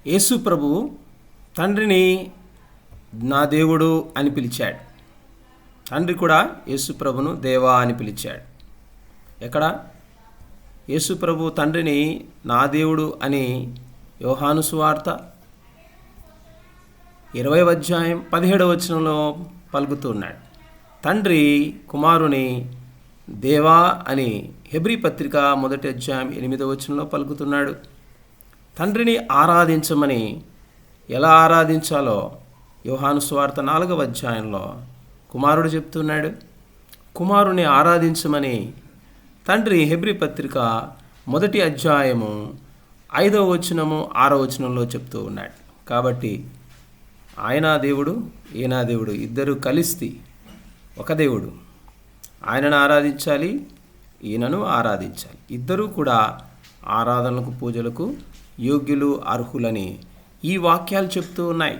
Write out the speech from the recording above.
యేసు ప్రభువు తండ్రిని నా దేవుడు అని పిలిచాడు. తండ్రి కూడా యేసు ప్రభును దేవా అని పిలిచాడు. ఎక్కడ? యేసు ప్రభు తండ్రిని నా దేవుడు అని యోహాను సువార్త 20వ అధ్యాయం 17వ వచనంలో పలుకుతూ ఉన్నాడు. తండ్రి కుమారుని దేవా అని హెబ్రీ పత్రిక 1వ అధ్యాయం 8వ వచనంలో పలుకుతున్నాడు. తండ్రిని ఆరాధించమని ఎలా ఆరాధించాలో యోహాను సువార్త 4వ అధ్యాయంలో కుమారుడు చెప్తున్నాడు. కుమారుని ఆరాధించమని తండ్రి హెబ్రీ పత్రిక 1వ అధ్యాయము 5వ వచనము 6వ వచనంలో చెప్తూ ఉన్నాడు. కాబట్టి ఆయన దేవుడు, ఈయన దేవుడు, ఇద్దరు కలిసి ఒక దేవుడు. ఆయనను ఆరాధించాలి, ఈయనను ఆరాధించాలి. ఇద్దరూ కూడా ఆరాధనలకు పూజలకు యోగ్యులు, అర్హులని ఈ వాక్యాలు చెప్తూ ఉన్నాయి.